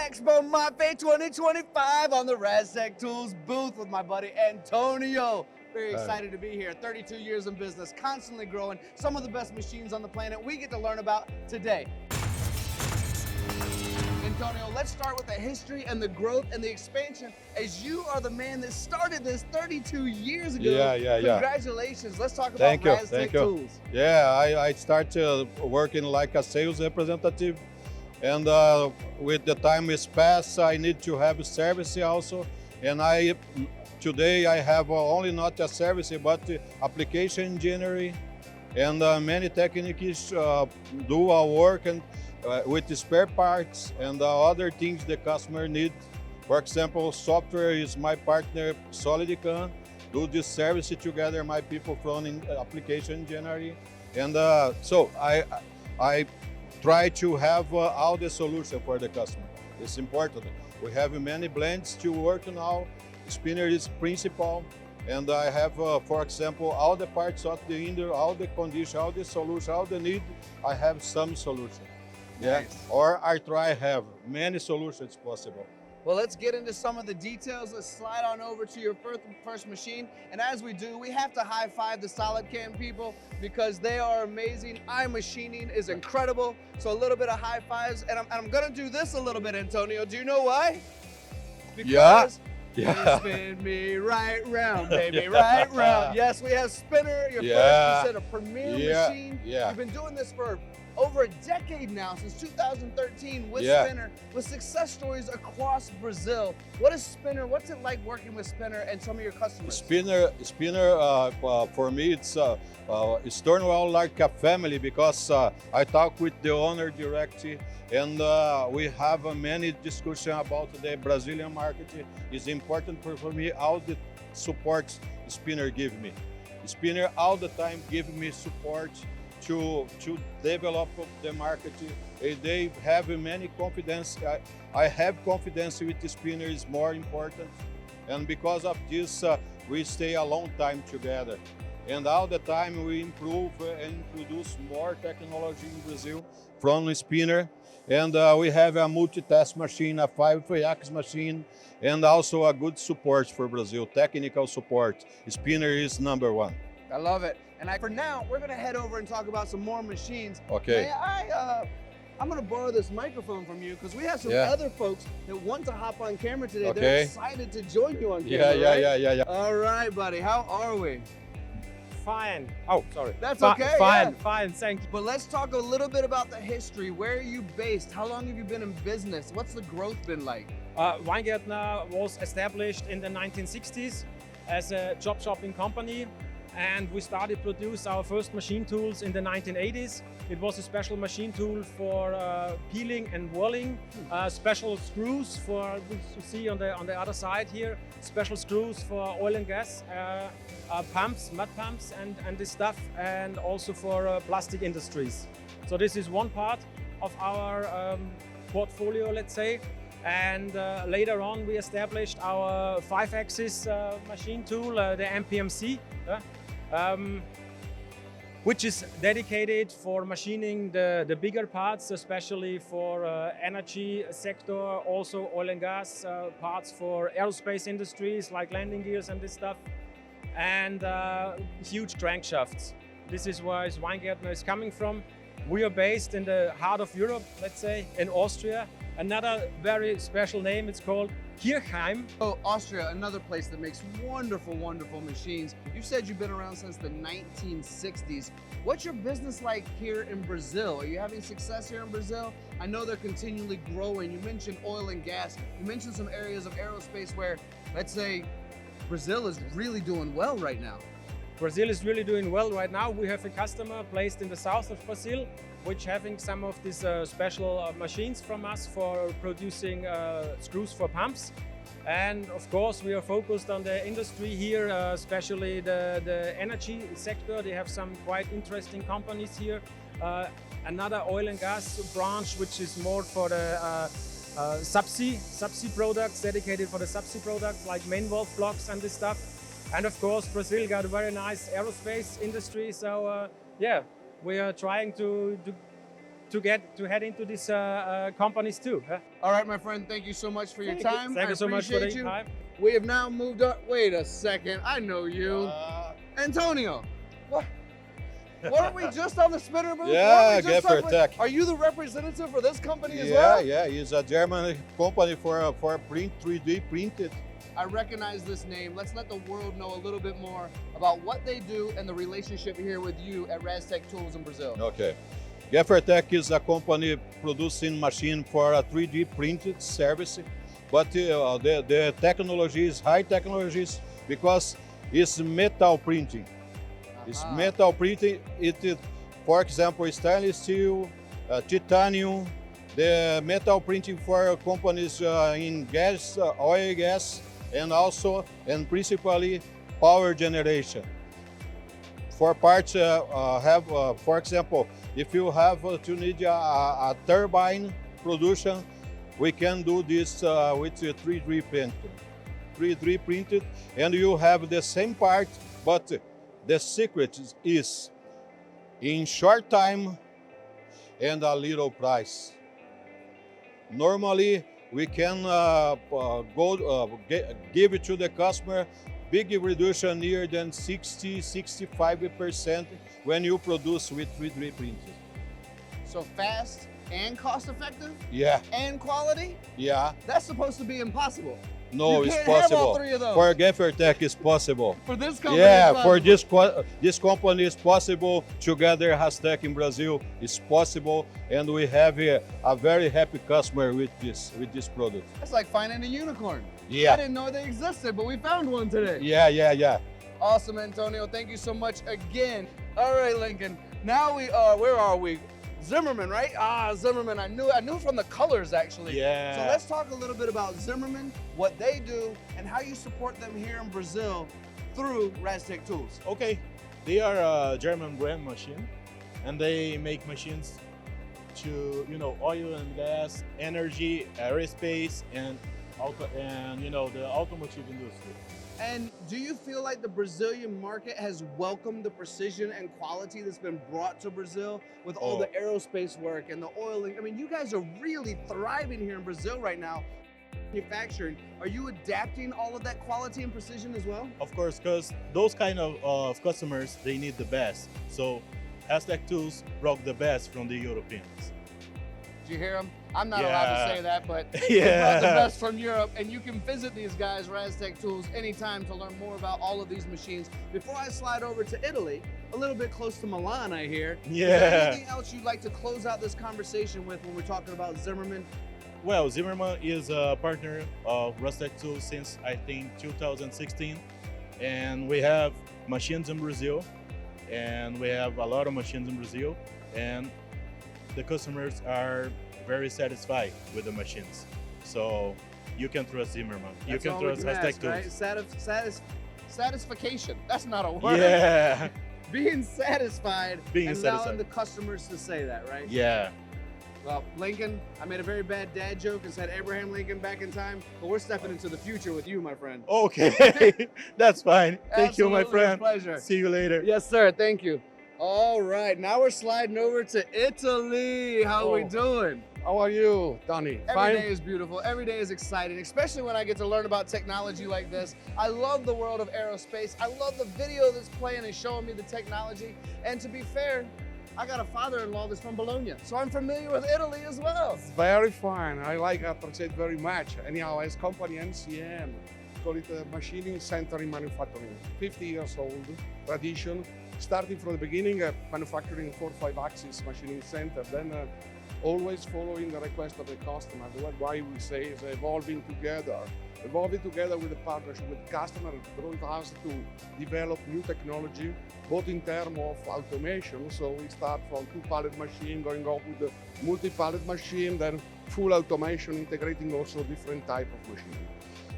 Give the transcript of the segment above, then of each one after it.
Expomafe 2025 on the Razec Tools booth with my buddy Antonio. Very excited to be here. 32 years in business, constantly growing. Some of the best machines on the planet we get to learn about today. Antonio, let's start with the history and the growth and the expansion, as you are the man that started this 32 years ago. Yeah. Congratulations. Let's talk about Razec Tools. Yeah, I started working like a sales representative, and with the time is passed, I need to have a service also. And today I have only not a service, but application engineering, and many techniques do our work and with the spare parts and other things the customer needs. For example, software is my partner, Solidicon. Do this service together, my people from application engineering. And so I try to have all the solution for the customer. It's important. We have many blends to work now. Spinner is principal. And I have, for example, all the parts of the indoor, all the condition, all the solution, all the need, I have some solution. Yeah, nice. Or I try have many solutions possible. Well, let's get into some of the details. Let's slide on over to your first machine. And as we do, we have to high five the Solid Cam people because they are amazing. Machining is incredible. So a little bit of high fives. And I'm gonna do this a little bit, Antonio. Do you know why? Because you spin me right round, baby, right round. Yes, we have Spinner, your first, you said a premier machine. You've been doing this for over a decade now, since 2013 with Spinner, with success stories across Brazil. What is Spinner? What's it like working with Spinner and some of your customers? Spinner, for me, it's turned out like a family because I talk with the owner directly, and we have many discussions about the Brazilian market. It's important for me all the support Spinner give me. Spinner all the time give me support to develop the market. They have many confidence. I have confidence with the Spinner is more important. And because of this, we stay a long time together. And all the time we improve and introduce more technology in Brazil from the Spinner. And we have a multitask machine, a 5-axis machine, and also a good support for Brazil, technical support. Spinner is #1. I love it. And for now, we're gonna head over and talk about some more machines. Okay. I'm gonna borrow this microphone from you because we have some other folks that want to hop on camera today. Okay. They're excited to join you on camera. Yeah. All right, buddy, how are we? Fine. Oh, sorry. That's okay. Fine, thank you. But let's talk a little bit about the history. Where are you based? How long have you been in business? What's the growth been like? Weingärtner was established in the 1960s as a job shopping company. And we started to produce our first machine tools in the 1980s. It was a special machine tool for peeling and whirling, special screws for, which you see on the other side here, special screws for oil and gas, pumps, mud pumps and this stuff, and also for plastic industries. So this is one part of our portfolio, let's say. And later on we established our 5-axis machine tool, the MPMC. Which is dedicated for machining the bigger parts, especially for energy sector, also oil and gas parts for aerospace industries like landing gears and this stuff, and huge crankshafts. This is where Weingärtner is coming from. We are based in the heart of Europe, let's say, in Austria. Another very special name, it's called Kirchheim. Oh, Austria, another place that makes wonderful, wonderful machines. You said you've been around since the 1960s. What's your business like here in Brazil? Are you having success here in Brazil? I know they're continually growing. You mentioned oil and gas. You mentioned some areas of aerospace where, let's say, Brazil is really doing well right now. Brazil is really doing well right now. We have a customer placed in the south of Brazil, which having some of these special machines from us for producing screws for pumps. And of course, we are focused on the industry here, especially the energy sector. They have some quite interesting companies here. Another oil and gas branch, which is more for the subsea products, dedicated for the subsea products like main valve blocks and this stuff. And of course, Brazil got a very nice aerospace industry. So yeah, we are trying to to head into these companies too. Huh? All right, my friend, thank you so much for your time. Thank I you so much for appreciate the you. time. We have now moved up. Wait a second, I know you. Antonio, what? Weren't we just on the spinner booth? Yeah, Weren't we just Gefertech. Are you the representative for this company as well? Yeah, it's a German company for print 3D printed. I recognize this name. Let's let the world know a little bit more about what they do and the relationship here with you at Razec Tools in Brazil. Okay. Gefertech is a company producing machine for a 3D printed service, but the technology is high technologies because it's metal printing. It's metal printing. It is, for example, stainless steel, titanium, the metal printing for companies in gas, oil, gas, and also and principally power generation. For parts for example, if you have to need a turbine production, we can do this with a 3D printer. 3D printed, and you have the same part, but the secret is in short time and a little price. Normally, we can give it to the customer big reduction near than 60-65% when you produce with 3D printing. So fast and cost effective? Yeah. And quality? Yeah. That's supposed to be impossible. No, You it's can't have possible. all three of those. For Gefertech, it's possible. For this company, Yeah, it's for possible. this company, it's possible. Together, Rastec in Brazil is possible, and we have a very happy customer with this product. It's like finding a unicorn. I Yeah, didn't know they existed, but we found one today. yeah. Awesome, Antonio. Thank you so much again. All right, Lincoln. Now we are, where are we? Zimmerman, right? Zimmerman. I knew from the colors, actually. Yeah. So let's talk a little bit about Zimmerman, what they do, and how you support them here in Brazil through Razec Tools. Okay, they are a German brand machine, and they make machines to oil and gas, energy, aerospace, and the automotive industry. And do you feel like the Brazilian market has welcomed the precision and quality that's been brought to Brazil with all the aerospace work and the oiling? I mean, you guys are really thriving here in Brazil right now. Manufacturing, are you adapting all of that quality and precision as well? Of course, because those kind of customers, they need the best. So Razec Tools brought the best from the Europeans. Did you hear him? I'm not allowed to say that, but they brought the best from Europe, and you can visit these guys, Razec Tools, anytime to learn more about all of these machines. Before I slide over to Italy, a little bit close to Milan, I hear. Yeah. Is there anything else you'd like to close out this conversation with when we're talking about Zimmerman? Well, Zimmerman is a partner of Razec Tools since I think 2016, and we have machines in Brazil, and we have a lot of machines in Brazil, and the customers are very satisfied with the machines. So you can trust Zimmerman. You can trust Razec Tools. Right? Satisfaction. That's not a word. Yeah. Being satisfied Being and satisfied. allowing the customers to say that, right? Yeah. Well, Lincoln, I made a very bad dad joke and said Abraham Lincoln back in time, but we're stepping into the future with you, my friend. Okay. That's fine. Thank you, my Absolutely a friend. pleasure. See you later. Yes, sir. Thank you. All right, now we're sliding over to Italy. How we doing? How are you, Tony? Every day is beautiful. Every day is exciting, especially when I get to learn about technology like this. I love the world of aerospace. I love the video that's playing and showing me the technology. And to be fair, I got a father-in-law that's from Bologna, so I'm familiar with Italy as well. Very fine. I appreciate very much. Anyhow, as company MCM, call it a machining center in manufacturing. 50 years old, tradition. Starting from the beginning, manufacturing 4-5 axis machining center, then always following the request of the customer. Why we say is evolving together with the partnership with customer, brought us to develop new technology, both in terms of automation. So we start from 2 pallet machine, going up with the multi-pallet machine, then full automation, integrating also different type of machine.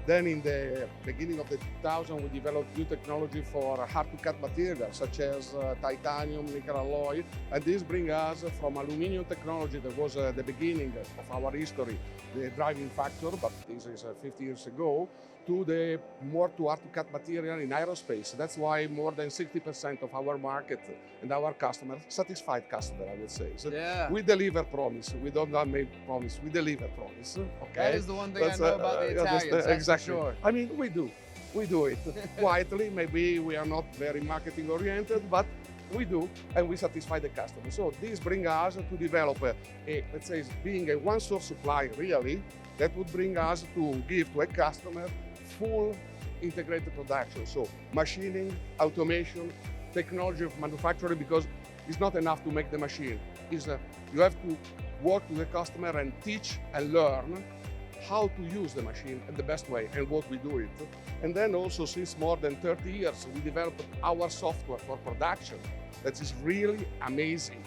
Then in the beginning of the 2000, we developed new technology for hard-to-cut materials, such as titanium, nickel alloy. And this brings us from aluminum technology that was the beginning of our history, the driving factor, but this is 50 years ago, to the more to hard-to-cut material in aerospace. That's why more than 60% of our market and our customers, satisfied customer, I would say. So Yeah. we deliver promise. We don't make promise. We deliver promise. Okay. That is the one thing That's, I know about the yeah, that's Italians, that's exactly. for sure. I mean, we do it quietly. Maybe we are not very marketing oriented, but we do, and we satisfy the customer. So this brings us to develop let's say, being a one-source supplier. Really, that would bring us to give to a customer full integrated production. So machining, automation, technology of manufacturing, because it's not enough to make the machine. You have to work with the customer and teach and learn how to use the machine in the best way and what we do it. And then also, since more than 30 years, we developed our software for production. That is really amazing.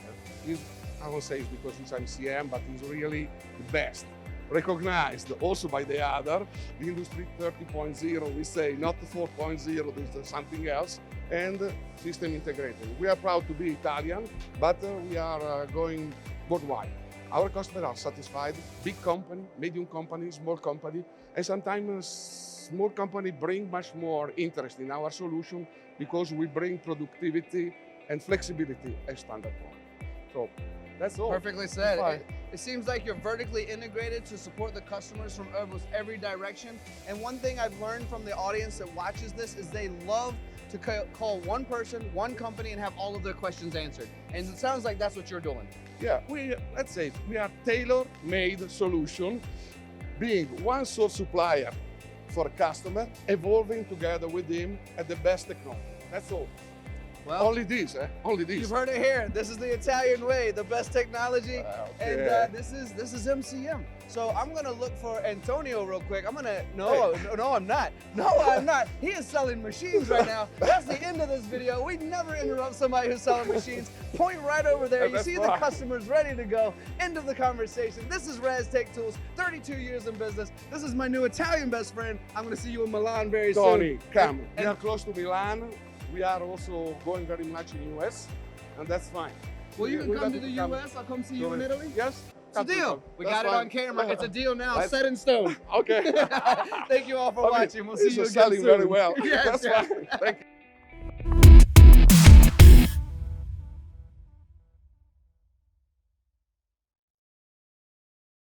I won't say it's because it's MCM, but it's really the best. Recognized also by the other, the industry 30.0, we say, not 4.0, this is something else, and system integrated. We are proud to be Italian, but we are going worldwide. Our customers are satisfied, big company, medium company, small company, and sometimes small company bring much more interest in our solution because we bring productivity and flexibility as standard one. So that's all. Perfectly said. It seems like you're vertically integrated to support the customers from almost every direction. And one thing I've learned from the audience that watches this is they love to call one person, one company, and have all of their questions answered. And it sounds like that's what you're doing. Yeah, let's say we are tailor-made solution, being one source supplier for a customer, evolving together with him at the best technology. That's all. Well, only this, only this. You've heard it here. This is the Italian way, the best technology, okay. and this is MCM. So I'm gonna look for Antonio real quick. I'm gonna no, I'm not. No, I'm not. He is selling machines right now. That's the end of this video. We never interrupt somebody who's selling machines. Point right over there. You see the customers ready to go. End of the conversation. This is Razec Tools, 32 years in business. This is my new Italian best friend. I'm gonna see you in Milan very soon. Tony, come. We are close to Milan. We are also going very much in US, and that's fine. Well, you can come to the US. I'll come see you in Italy. Yes. It's a deal. We got it on camera. It's a deal now, set in stone. Okay. Thank you all for watching. We'll see you again selling soon. very well. Yes, That's fine. Thank you.